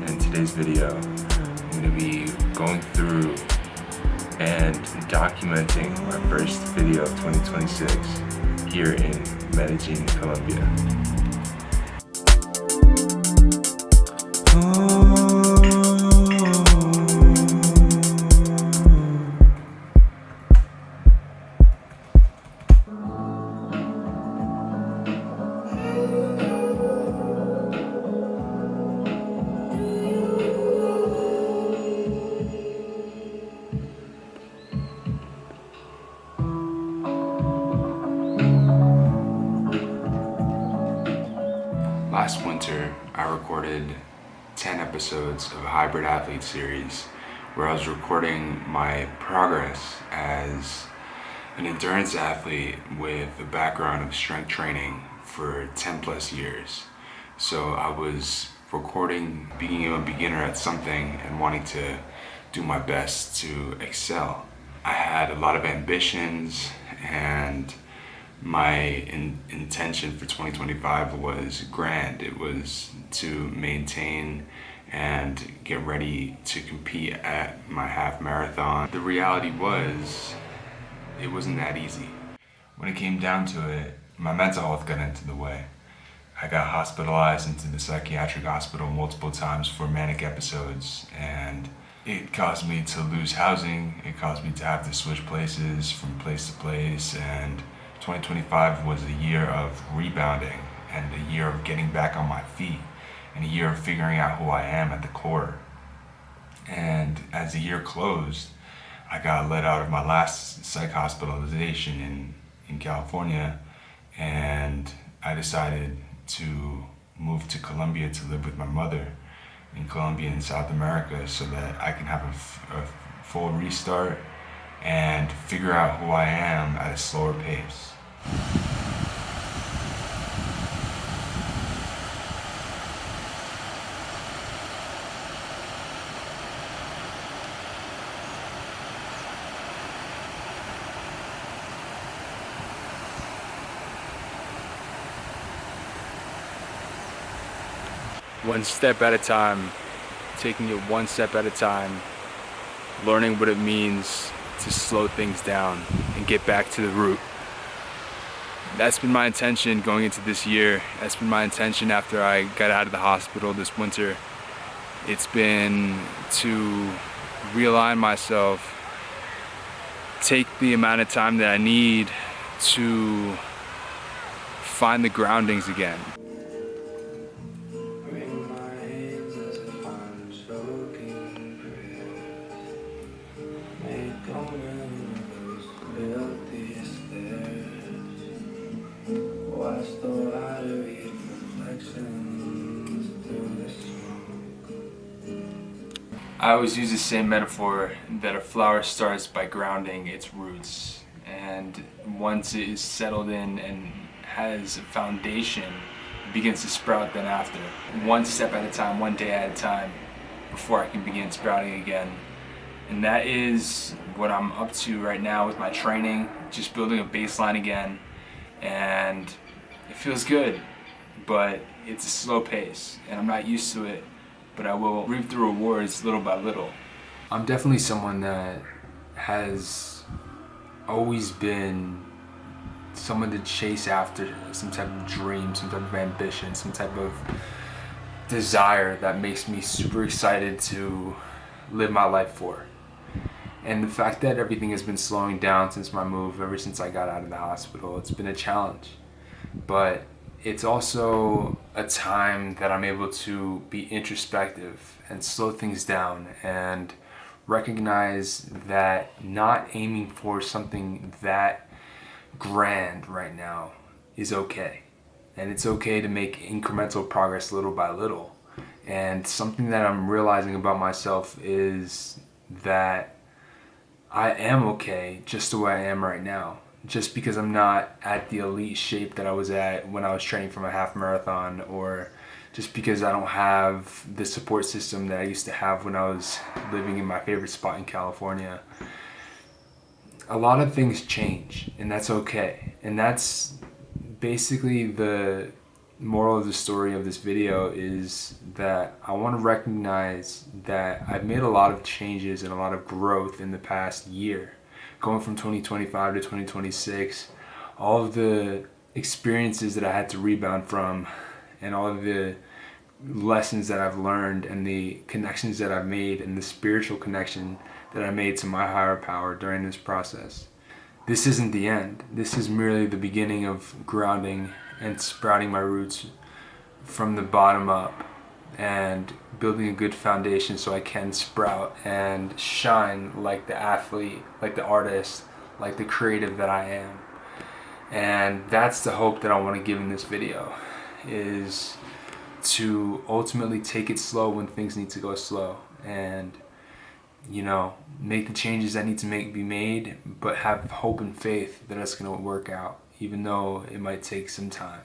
In today's video, I'm going to be going through and documenting my first video of 2026 here in Medellin, Colombia. Last winter, I recorded 10 episodes of a hybrid athlete series where I was recording my progress as an endurance athlete with a background of strength training for 10 plus years. So I was recording being a beginner at something and wanting to do my best to excel. I had a lot of ambitions, and my intention for 2025 was grand. It was to maintain and get ready to compete at my half marathon. The reality was, it wasn't that easy. When it came down to it, my mental health got into the way. I got hospitalized into the psychiatric hospital multiple times for manic episodes, and it caused me to lose housing. It caused me to have to switch places from place to place, and 2025 was a year of rebounding and a year of getting back on my feet and a year of figuring out who I am at the core. And as the year closed, I got let out of my last psych hospitalization in California, and I decided to move to Colombia to live with my mother in Colombia in South America so that I can have a full restart and figure out who I am at a slower pace. One step at a time, taking it one step at a time, learning what it means to slow things down and get back to the root. That's been my intention going into this year. That's been my intention after I got out of the hospital this winter. It's been to realign myself, take the amount of time that I need to find the groundings again. I always use the same metaphor that a flower starts by grounding its roots, and once it is settled in and has a foundation, it begins to sprout then after. One step at a time, one day at a time, before I can begin sprouting again. And that is what I'm up to right now with my training, just building a baseline again, and it feels good, but it's a slow pace and I'm not used to it, but I will reap the rewards little by little. I'm definitely someone that has always been someone to chase after some type of dream, some type of ambition, some type of desire that makes me super excited to live my life for. And the fact that everything has been slowing down since my move, ever since I got out of the hospital, it's been a challenge. But it's also a time that I'm able to be introspective and slow things down and recognize that not aiming for something that grand right now is okay. And it's okay to make incremental progress little by little. And something that I'm realizing about myself is that I am okay just the way I am right now. Just because I'm not at the elite shape that I was at when I was training for my half marathon, or just because I don't have the support system that I used to have when I was living in my favorite spot in California. A lot of things change, and that's okay. And that's basically the moral of the story of this video is that I want to recognize that I've made a lot of changes and a lot of growth in the past year. Going from 2025 to 2026, all of the experiences that I had to rebound from and all of the lessons that I've learned and the connections that I've made and the spiritual connection that I made to my higher power during this process. This isn't the end. This is merely the beginning of grounding and sprouting my roots from the bottom up and building a good foundation so I can sprout and shine like the athlete, like the artist, like the creative that I am. And that's the hope that I want to give in this video, is to ultimately take it slow when things need to go slow, and make the changes that need to be made, but have hope and faith that it's going to work out, even though it might take some time.